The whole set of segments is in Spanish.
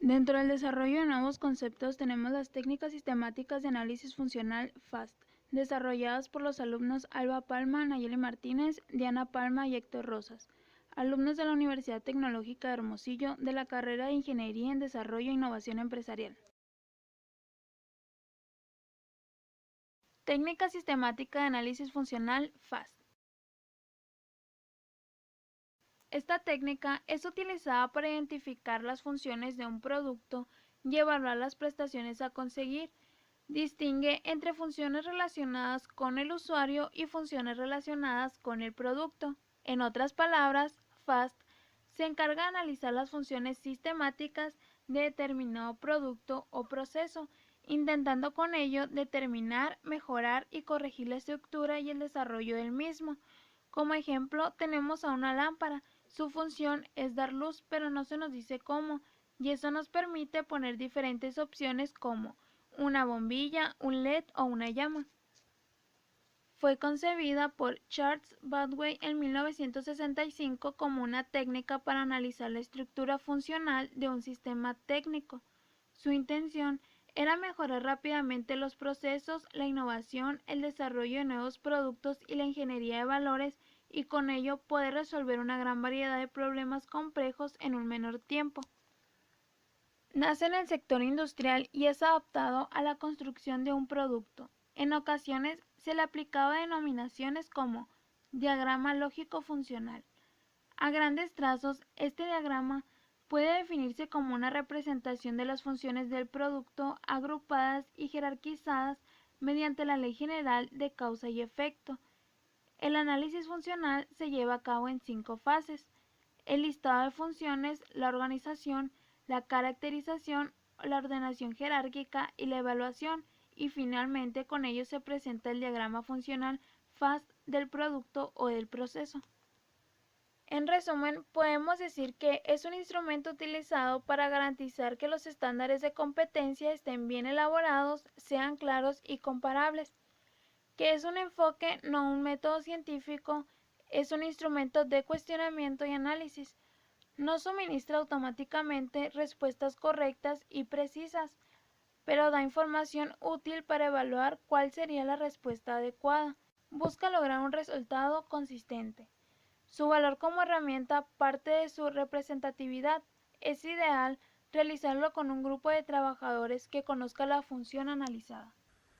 Dentro del desarrollo de nuevos conceptos tenemos las técnicas sistemáticas de análisis funcional FAST, desarrolladas por los alumnos Alba Palma, Nayeli Martínez, Diana Palma y Héctor Rosas, alumnos de la Universidad Tecnológica de Hermosillo de la carrera de Ingeniería en Desarrollo e Innovación Empresarial. Técnica sistemática de análisis funcional FAST. Esta técnica es utilizada para identificar las funciones de un producto y evaluar las prestaciones a conseguir. Distingue entre funciones relacionadas con el usuario y funciones relacionadas con el producto. En otras palabras, FAST se encarga de analizar las funciones sistemáticas de determinado producto o proceso, intentando con ello determinar, mejorar y corregir la estructura y el desarrollo del mismo. Como ejemplo, tenemos a una lámpara. Su función es dar luz, pero no se nos dice cómo, y eso nos permite poner diferentes opciones como una bombilla, un LED o una llama. Fue concebida por Charles Babbage en 1965 como una técnica para analizar la estructura funcional de un sistema técnico. Su intención era mejorar rápidamente los procesos, la innovación, el desarrollo de nuevos productos y la ingeniería de valores, y con ello poder resolver una gran variedad de problemas complejos en un menor tiempo. Nace en el sector industrial y es adaptado a la construcción de un producto. En ocasiones se le aplicaba denominaciones como diagrama lógico funcional. A grandes trazos, este diagrama puede definirse como una representación de las funciones del producto agrupadas y jerarquizadas mediante la ley general de causa y efecto. El análisis funcional se lleva a cabo en 5 fases: el listado de funciones, la organización, la caracterización, la ordenación jerárquica y la evaluación, y finalmente con ello se presenta el diagrama funcional FAST del producto o del proceso. En resumen, podemos decir que es un instrumento utilizado para garantizar que los estándares de competencia estén bien elaborados, sean claros y comparables, que es un enfoque, no un método científico, es un instrumento de cuestionamiento y análisis. No suministra automáticamente respuestas correctas y precisas, pero da información útil para evaluar cuál sería la respuesta adecuada. Busca lograr un resultado consistente. Su valor como herramienta parte de su representatividad. Es ideal realizarlo con un grupo de trabajadores que conozca la función analizada.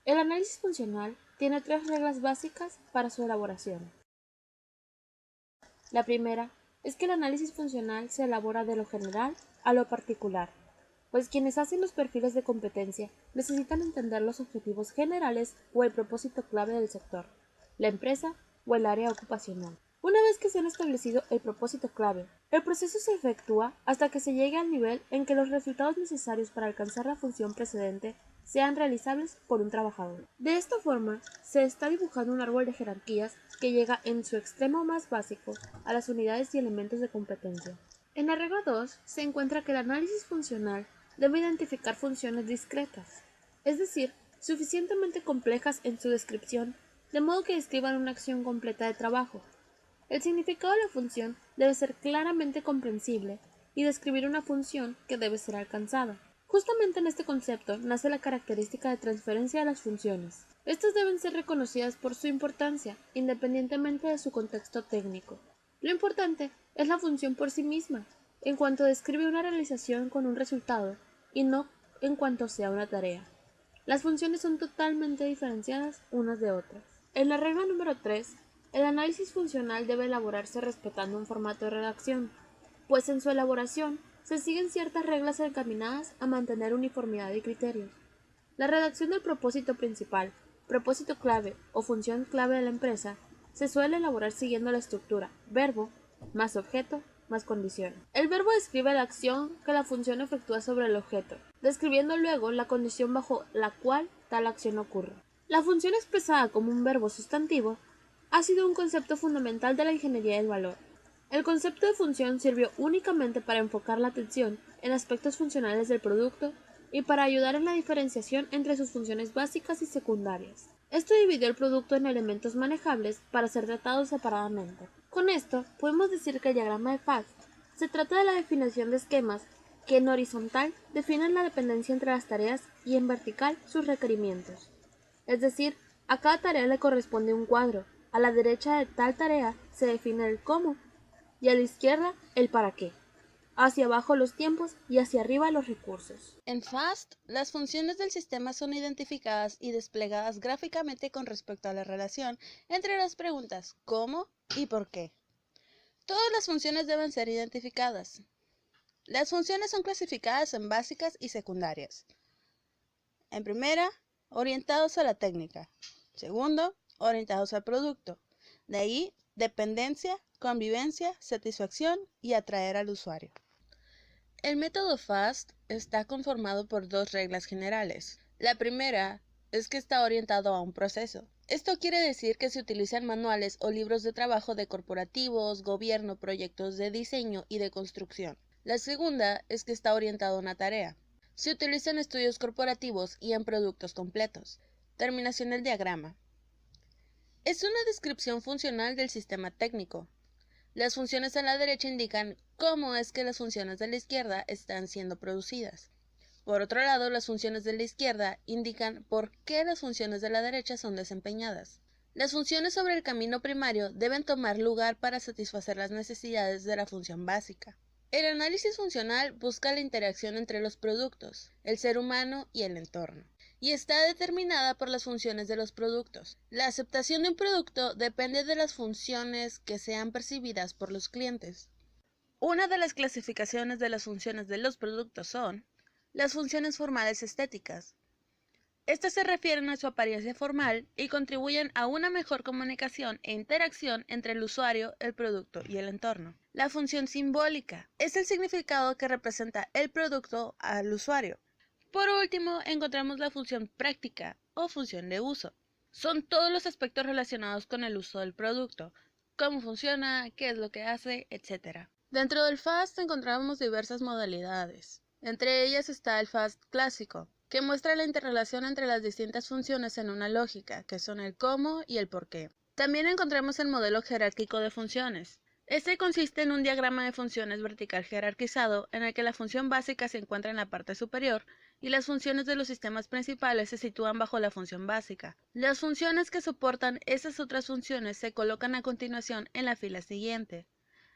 El análisis funcional tiene 3 reglas básicas para su elaboración. La primera es que el análisis funcional se elabora de lo general a lo particular, pues quienes hacen los perfiles de competencia necesitan entender los objetivos generales o el propósito clave del sector, la empresa o el área ocupacional. Una vez que se han establecido el propósito clave, el proceso se efectúa hasta que se llegue al nivel en que los resultados necesarios para alcanzar la función precedente sean realizables por un trabajador. De esta forma, se está dibujando un árbol de jerarquías que llega en su extremo más básico a las unidades y elementos de competencia. En la regla 2 se encuentra que el análisis funcional debe identificar funciones discretas, es decir, suficientemente complejas en su descripción, de modo que describan una acción completa de trabajo. El significado de la función debe ser claramente comprensible y describir una función que debe ser alcanzada. Justamente en este concepto nace la característica de transferencia de las funciones. Estas deben ser reconocidas por su importancia, independientemente de su contexto técnico. Lo importante es la función por sí misma, en cuanto describe una realización con un resultado, y no en cuanto sea una tarea. Las funciones son totalmente diferenciadas unas de otras. En la regla número 3, el análisis funcional debe elaborarse respetando un formato de redacción, pues en su elaboración se siguen ciertas reglas encaminadas a mantener uniformidad de criterios. La redacción del propósito principal, propósito clave o función clave de la empresa se suele elaborar siguiendo la estructura verbo más objeto más condición. El verbo describe la acción que la función efectúa sobre el objeto, describiendo luego la condición bajo la cual tal acción ocurre. La función expresada como un verbo sustantivo ha sido un concepto fundamental de la ingeniería del valor. El concepto de función sirvió únicamente para enfocar la atención en aspectos funcionales del producto y para ayudar en la diferenciación entre sus funciones básicas y secundarias. Esto dividió el producto en elementos manejables para ser tratados separadamente. Con esto, podemos decir que el diagrama de FAST se trata de la definición de esquemas que en horizontal definen la dependencia entre las tareas y en vertical sus requerimientos. Es decir, a cada tarea le corresponde un cuadro. A la derecha de tal tarea se define el cómo y a la izquierda el para qué. Hacia abajo los tiempos y hacia arriba los recursos. En FAST, las funciones del sistema son identificadas y desplegadas gráficamente con respecto a la relación entre las preguntas ¿cómo? Y ¿por qué? Todas las funciones deben ser identificadas. Las funciones son clasificadas en básicas y secundarias. En primera, orientados a la técnica. Segundo, orientados al producto. De ahí, dependencia, convivencia, satisfacción y atraer al usuario. El método FAST está conformado por dos reglas generales. La primera es que está orientado a un proceso. Esto quiere decir que se utilizan manuales o libros de trabajo de corporativos, gobierno, proyectos de diseño y de construcción. La segunda es que está orientado a una tarea. Se utilizan estudios corporativos y en productos completos. Terminación del diagrama. Es una descripción funcional del sistema técnico. Las funciones a la derecha indican cómo es que las funciones de la izquierda están siendo producidas. Por otro lado, las funciones de la izquierda indican por qué las funciones de la derecha son desempeñadas. Las funciones sobre el camino primario deben tomar lugar para satisfacer las necesidades de la función básica. El análisis funcional busca la interacción entre los productos, el ser humano y el entorno, y está determinada por las funciones de los productos. La aceptación de un producto depende de las funciones que sean percibidas por los clientes. Una de las clasificaciones de las funciones de los productos son las funciones formales estéticas. Estas se refieren a su apariencia formal y contribuyen a una mejor comunicación e interacción entre el usuario, el producto y el entorno. La función simbólica es el significado que representa el producto al usuario. Por último, encontramos la función práctica o función de uso. Son todos los aspectos relacionados con el uso del producto, cómo funciona, qué es lo que hace, etc. Dentro del FAST encontramos diversas modalidades. Entre ellas está el FAST clásico, que muestra la interrelación entre las distintas funciones en una lógica, que son el cómo y el por qué. También encontramos el modelo jerárquico de funciones. Este consiste en un diagrama de funciones vertical jerarquizado en el que la función básica se encuentra en la parte superior y las funciones de los sistemas principales se sitúan bajo la función básica. Las funciones que soportan esas otras funciones se colocan a continuación en la fila siguiente.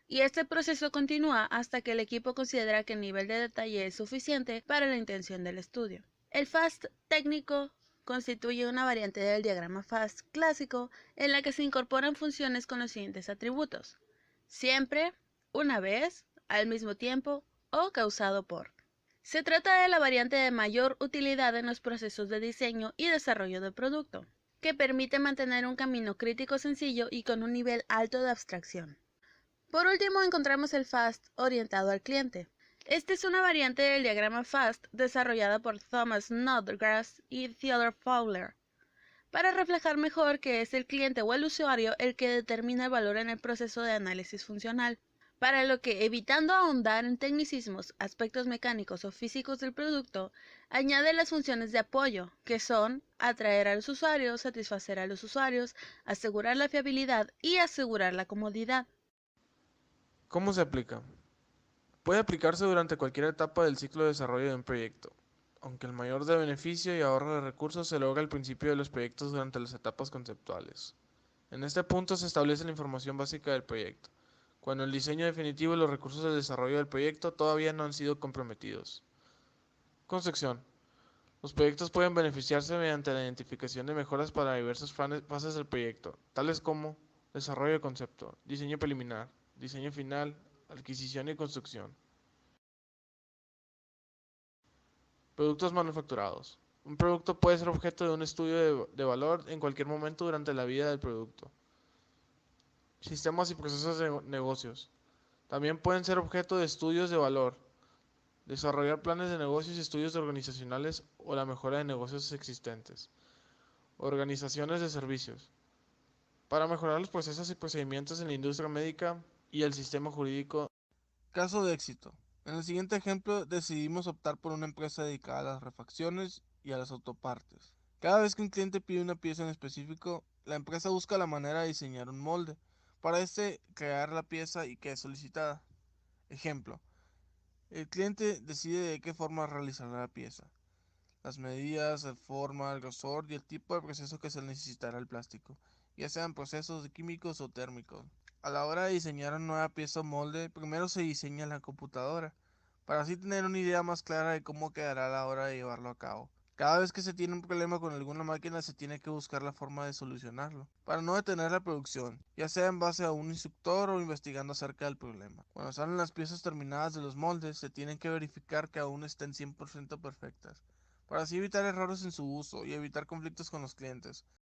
Y este proceso continúa hasta que el equipo considera que el nivel de detalle es suficiente para la intención del estudio. El FAST técnico constituye una variante del diagrama FAST clásico en la que se incorporan funciones con los siguientes atributos: siempre, una vez, al mismo tiempo o causado por. Se trata de la variante de mayor utilidad en los procesos de diseño y desarrollo de producto, que permite mantener un camino crítico sencillo y con un nivel alto de abstracción. Por último, encontramos el FAST orientado al cliente. Esta es una variante del diagrama FAST desarrollada por Thomas Snodgrass y Theodore Fowler, para reflejar mejor que es el cliente o el usuario el que determina el valor en el proceso de análisis funcional, para lo que, evitando ahondar en tecnicismos, aspectos mecánicos o físicos del producto, añade las funciones de apoyo, que son atraer a los usuarios, satisfacer a los usuarios, asegurar la fiabilidad y asegurar la comodidad. ¿Cómo se aplica? Puede aplicarse durante cualquier etapa del ciclo de desarrollo de un proyecto, aunque el mayor de beneficio y ahorro de recursos se logra al principio de los proyectos durante las etapas conceptuales. En este punto se establece la información básica del proyecto, cuando el diseño definitivo y los recursos de desarrollo del proyecto todavía no han sido comprometidos. Construcción. Los proyectos pueden beneficiarse mediante la identificación de mejoras para diversas fases del proyecto, tales como desarrollo de concepto, diseño preliminar, diseño final, adquisición y construcción. Productos manufacturados. Un producto puede ser objeto de un estudio de valor en cualquier momento durante la vida del producto. Sistemas y procesos de negocios. También pueden ser objeto de estudios de valor. Desarrollar planes de negocios y estudios organizacionales o la mejora de negocios existentes. Organizaciones de servicios. Para mejorar los procesos y procedimientos en la industria médica y el sistema jurídico. Caso de éxito. En el siguiente ejemplo decidimos optar por una empresa dedicada a las refacciones y a las autopartes. Cada vez que un cliente pide una pieza en específico, la empresa busca la manera de diseñar un molde para crear la pieza y que es solicitada. Ejemplo. El cliente decide de qué forma realizará la pieza, las medidas, la forma, el grosor y el tipo de proceso que se necesitará el plástico, ya sean procesos químicos o térmicos. A la hora de diseñar una nueva pieza o molde, primero se diseña en la computadora, para así tener una idea más clara de cómo quedará a la hora de llevarlo a cabo. Cada vez que se tiene un problema con alguna máquina se tiene que buscar la forma de solucionarlo, para no detener la producción, ya sea en base a un instructor o investigando acerca del problema. Cuando salen las piezas terminadas de los moldes, se tienen que verificar que aún estén 100% perfectas, para así evitar errores en su uso y evitar conflictos con los clientes.